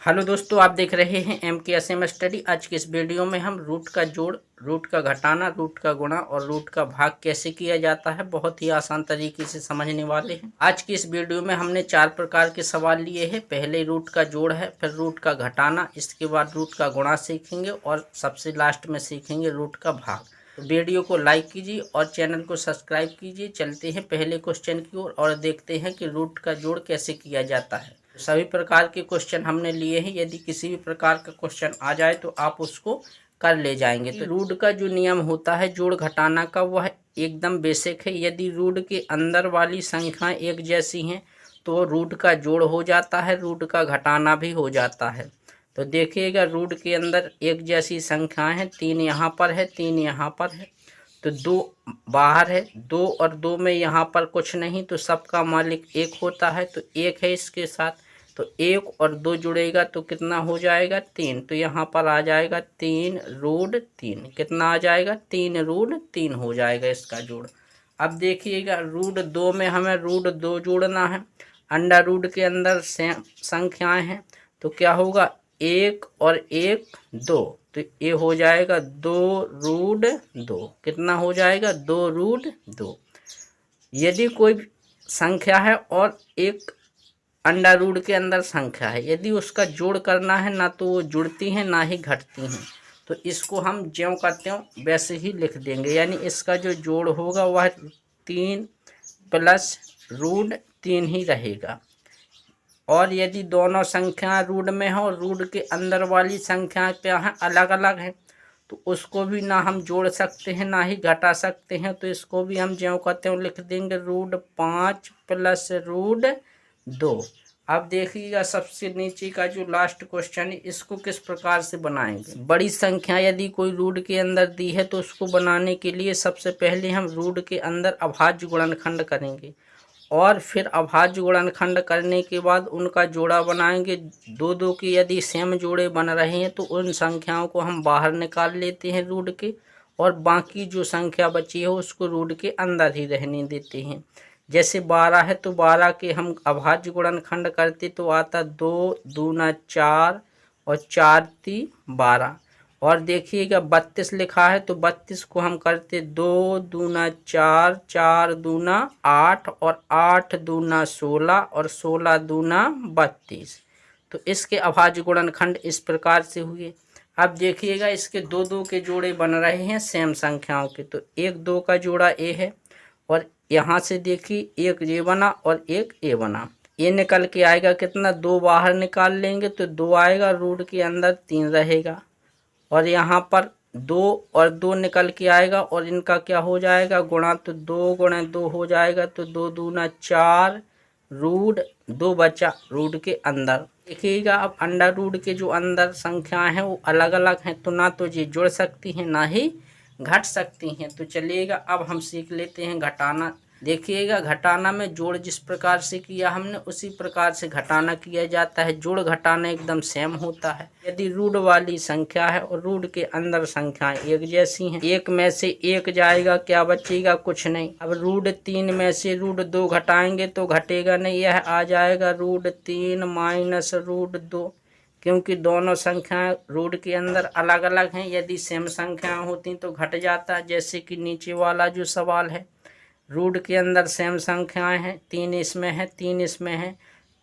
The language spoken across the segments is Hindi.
हेलो दोस्तों, आप देख रहे हैं MKSM स्टडी। आज की इस वीडियो में हम रूट का जोड़, रूट का घटाना, रूट का गुणा और रूट का भाग कैसे किया जाता है बहुत ही आसान तरीके से समझने वाले हैं। आज की इस वीडियो में हमने 4 प्रकार के सवाल लिए हैं। पहले रूट का जोड़ है, फिर रूट का घटाना, इसके बाद रूट का गुणा सीखेंगे और सबसे लास्ट में सीखेंगे रूट का भाग। तो वीडियो को लाइक कीजिए और चैनल को सब्सक्राइब कीजिए। चलते हैं पहले क्वेश्चन की ओर और देखते हैं कि रूट का जोड़ कैसे किया जाता है। सभी प्रकार के क्वेश्चन हमने लिए हैं। यदि किसी भी प्रकार का क्वेश्चन आ जाए तो आप उसको कर ले जाएंगे। तो रूट का जो नियम होता है जोड़ घटाना का, वह एकदम बेसिक है। यदि रूट के अंदर वाली संख्याएं एक जैसी हैं तो रूट का जोड़ हो जाता है, रूट का घटाना भी हो जाता है। तो देखिएगा, रूट के अंदर एक जैसी संख्याएं हैं, 3 यहाँ पर है, 3 यहाँ पर है, तो 2 बाहर है, 2 और 2 में यहाँ पर कुछ नहीं, तो सबका मालिक 1 होता है, तो 1 है इसके साथ। तो 1 और 2 जुड़ेगा तो कितना हो जाएगा? 3। तो यहाँ पर आ जाएगा 3 रूट 3। कितना आ जाएगा? 3 रूट 3 हो जाएगा इसका जोड़। अब देखिएगा, रूट 2 में हमें रूट 2 जोड़ना है। अंडर रूट के अंदर सेम संख्याएं हैं, तो क्या होगा? 1 और 1 2, तो ये हो जाएगा 2 रूट 2। कितना हो जाएगा? 2 रूट 2। यदि कोई संख्या है और एक अंडर रूट के अंदर संख्या है, यदि उसका जोड़ करना है ना तो वो जुड़ती हैं ना ही घटती हैं, तो इसको हम ज्यों करते हो वैसे ही लिख देंगे। यानी इसका जो जोड़ होगा वह 3 प्लस रूट 3 ही रहेगा। और यदि दोनों संख्या रूट में हो और रूट के अंदर वाली संख्या क्या है? अलग अलग है, तो उसको भी ना हम जोड़ सकते हैं ना ही घटा सकते हैं। तो इसको भी हम ज्यों करते हो लिख देंगे, रूट 5 प्लस रूट 2। अब देखिएगा, सबसे नीचे का जो लास्ट क्वेश्चन है, इसको किस प्रकार से बनाएंगे। बड़ी संख्या यदि कोई रूट के अंदर दी है तो उसको बनाने के लिए सबसे पहले हम रूट के अंदर अभाज्य गुणनखंड करेंगे और फिर अभाज्य गुणनखंड करने के बाद उनका जोड़ा बनाएंगे। 2 के यदि सेम जोड़े बन रहे हैं तो उन संख्याओं को हम बाहर निकाल लेते हैं रूट के, और बाकी जो संख्या बची है उसको रूट के अंदर ही रहने देते हैं। जैसे 12 है तो 12 के हम अभाज्य गुणनखंड करते तो आता 2 दूना 4 और 4 × 12। और देखिएगा 32 लिखा है तो 32 को हम करते 2 दूना 4, 4 दूना 8 और 8 दूना 16 और 16 दूना 32। तो इसके अभाज्य गुणनखंड इस प्रकार से हुए। अब देखिएगा, इसके 2 के जोड़े बन रहे हैं सेम संख्याओं के, तो 1 2 का जोड़ा ए है और यहाँ से देखिए एक ये बना और एक ए बना। ये निकल के आएगा कितना? 2 बाहर निकाल लेंगे तो 2 आएगा, रूट के अंदर 3 रहेगा और यहाँ पर 2 और 2 निकल के आएगा और इनका क्या हो जाएगा? गुणा। तो 2 गुणा 2 हो जाएगा, तो 2 दूना 4 रूट 2 बचा रूट के अंदर। देखिएगा, अब अंडर रूट के जो अंदर संख्याएं हैं वो अलग अलग हैं, तो ना तो ये जुड़ सकती हैं ना ही घट सकती हैं। तो चलिएगा, अब हम सीख लेते हैं घटाना। देखिएगा, घटाना में जोड़ जिस प्रकार से किया हमने उसी प्रकार से घटाना किया जाता है। जोड़ घटाना एकदम सेम होता है। यदि रूट वाली संख्या है और रूट के अंदर संख्याएं एक जैसी हैं, 1 में से 1 जाएगा, क्या बचेगा? कुछ नहीं। अब रूट 3 में से रूट 2 घटाएंगे तो घटेगा नहीं, यह आ जाएगा रूट 3 माइनस रूट 2, क्योंकि दोनों संख्याएं रूट के अंदर अलग अलग हैं। यदि सेम संख्याएं होती तो घट जाता, जैसे कि नीचे वाला जो सवाल है। रूट के अंदर सेम संख्याएं हैं, 3 इसमें है, 3 इसमें है।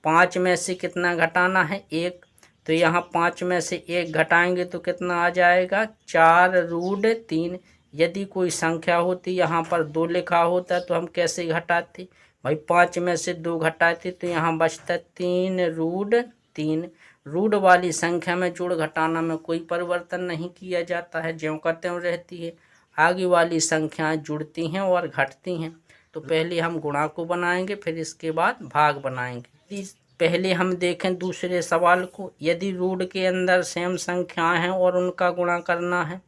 5 में से कितना घटाना है? 1। तो यहाँ 5 में से 1 घटाएंगे तो कितना आ जाएगा? 4 रूट 3। यदि कोई संख्या होती, यहाँ पर 2 लिखा होता तो हम कैसे घटाते भाई? 5 में से 2 घटाते तो यहाँ बचता 3 रूट 3। रूट वाली संख्या में जोड़ घटाना में कोई परिवर्तन नहीं किया जाता है, ज्यों का त्यों रहती है। आगे वाली संख्याएं जुड़ती हैं और घटती हैं। तो पहले हम गुणा को बनाएंगे, फिर इसके बाद भाग बनाएंगे। पहले हम देखें दूसरे सवाल को। यदि रूट के अंदर सेम संख्याएं हैं और उनका गुणा करना है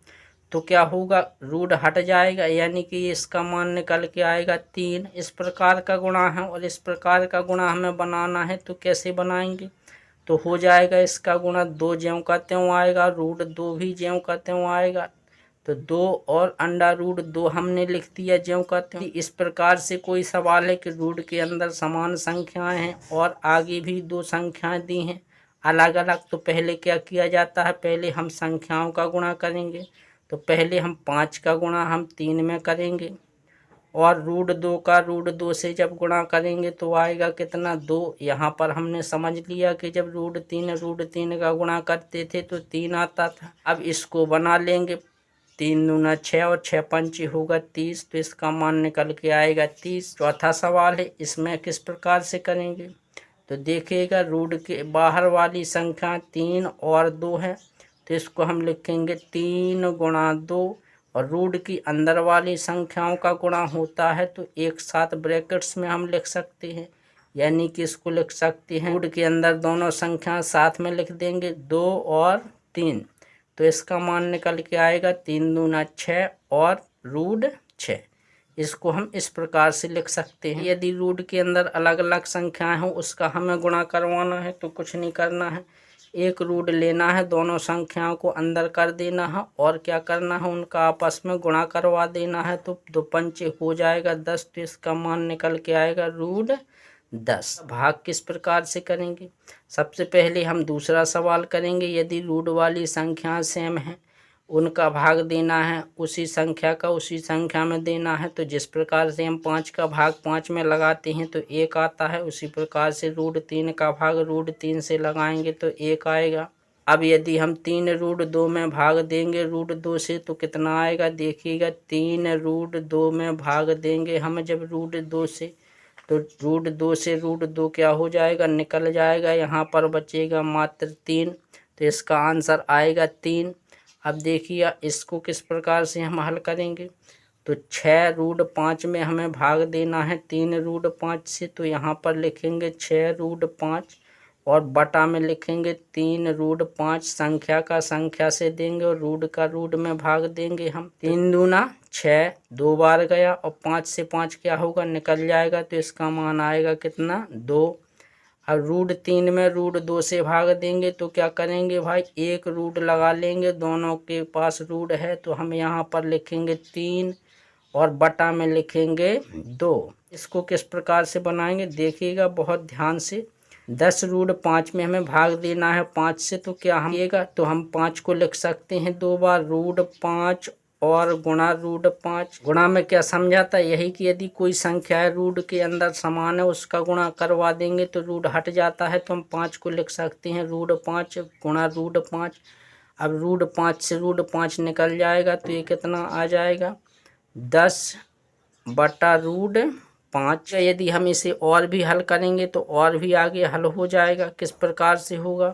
तो क्या होगा? रूट हट जाएगा, यानी कि इसका मान निकल के आएगा 3। इस प्रकार का गुणा है और इस प्रकार का गुणा हमें बनाना है, तो कैसे बनाएंगे? तो हो जाएगा इसका गुणा 2 ज्यों का त्यों आएगा, रूट 2 भी ज्यों का त्यों आएगा। तो 2 और अंडा रूट 2 हमने लिख दिया ज्यों का त्यों। इस प्रकार से कोई सवाल है कि रूट के अंदर समान संख्याएं हैं और आगे भी 2 संख्याएं दी हैं, अलग अलग। तो पहले क्या किया जाता है, पहले हम संख्याओं का गुणा करेंगे। तो पहले हम 5 का गुणा हम 3 में करेंगे और √2 का √2 से जब गुणा करेंगे तो आएगा कितना, 2। यहाँ पर हमने समझ लिया कि जब √3 का गुणा करते थे तो 3 आता था। अब इसको बना लेंगे, 3 दूना 6 और 6 पंचे होगा 30, तो इसका मान निकल के आएगा 30। चौथा सवाल है, इसमें किस प्रकार से करेंगे। तो देखिएगा, रूट के बाहर वाली संख्या 3 और 2 है, तो इसको हम लिखेंगे 3 गुणा 2। और रूट की अंदर वाली संख्याओं का गुणा होता है तो एक साथ ब्रैकेट्स में हम लिख सकते हैं, यानी कि इसको लिख सकते हैं, रूट के अंदर दोनों संख्या साथ में लिख देंगे 2 और 3। तो इसका मान निकल के आएगा 3 दूना 6 और √6। इसको हम इस प्रकार से लिख सकते हैं। यदि रूट के अंदर अलग अलग संख्याएं हो, उसका हमें गुणा करवाना है तो कुछ नहीं करना है, एक रूट लेना है, दोनों संख्याओं को अंदर कर देना है और क्या करना है, उनका आपस में गुणा करवा देना है। तो 2 पंचे हो जाएगा 10, तो इसका मान निकल के आएगा √10। भाग किस प्रकार से करेंगे, सबसे पहले हम दूसरा सवाल करेंगे। यदि रूट वाली संख्या सेम है, उनका भाग देना है, उसी संख्या का उसी संख्या में देना है। तो जिस प्रकार से हम 5 का भाग 5 में लगाते हैं तो 1 आता है, उसी प्रकार से √3 का भाग √3 से लगाएंगे तो 1 आएगा। अब यदि हम 3 √2 में भाग देंगे √2 से तो कितना आएगा, देखिएगा 3 √2 में भाग देंगे हम जब √2 से, तो √2 से √2 क्या हो जाएगा, निकल जाएगा, यहाँ पर बचेगा मात्र 3। तो इसका आंसर आएगा 3। अब देखिए इसको किस प्रकार से हम हल करेंगे। तो 6 √5 में हमें भाग देना है 3 √5 से, तो यहाँ पर लिखेंगे 6 √5 और बटा में लिखेंगे 3 √5। संख्या का संख्या से देंगे और रूट का रूट में भाग देंगे हम। 3 दूना 6 2 बार गया और 5 से 5 क्या होगा, निकल जाएगा, तो इसका मान आएगा कितना, 2। अब √3 में √2 से भाग देंगे तो क्या करेंगे भाई, एक रूट लगा लेंगे, दोनों के पास रूट है, तो हम यहाँ पर लिखेंगे 3 और बटा में लिखेंगे 2। इसको किस प्रकार से बनाएंगे, देखिएगा बहुत ध्यान से। 10 √5 में हमें भाग देना है 5 से, तो क्या हम तो हम 5 को लिख सकते हैं 2 बार, √5 और गुणा √5। गुणा में क्या समझा था, यही कि यदि कोई संख्या है रूट के अंदर समान है, उसका गुणा करवा देंगे तो रूट हट जाता है, तो हम 5 को लिख सकते हैं √5 गुणा √5। अब √5 से √5 निकल जाएगा तो ये कितना आ जाएगा, 10 बटा √5। यदि हम इसे और भी हल करेंगे तो और भी आगे हल हो जाएगा। किस प्रकार से होगा,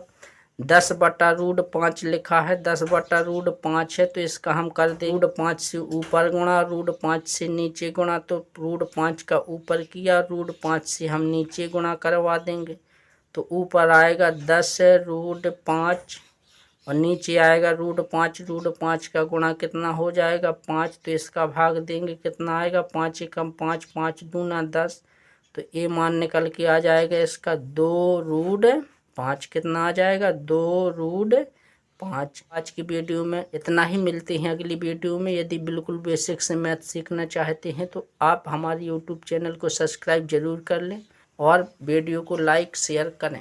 10 बटा √5 लिखा है, 10 बटा √5 है, तो इसका हम कर दें √5 से ऊपर गुणा, √5 से नीचे गुणा। तो √5 का ऊपर किया, √5 से हम नीचे गुणा करवा देंगे, तो ऊपर आएगा 10 √5 और नीचे आएगा √5। √5 का गुणा कितना हो जाएगा, 5, तो इसका भाग देंगे, कितना आएगा, 5 एकम 5, 5 दूना 10, तो ये मान निकल के आ जाएगा इसका 2 √5। कितना आ जाएगा, 2 √5। आज की वीडियो में इतना ही, मिलते हैं अगली वीडियो में। यदि बिल्कुल बेसिक से मैथ सीखना चाहते हैं तो आप हमारे यूट्यूब चैनल को सब्सक्राइब जरूर कर लें और वीडियो को लाइक शेयर करें।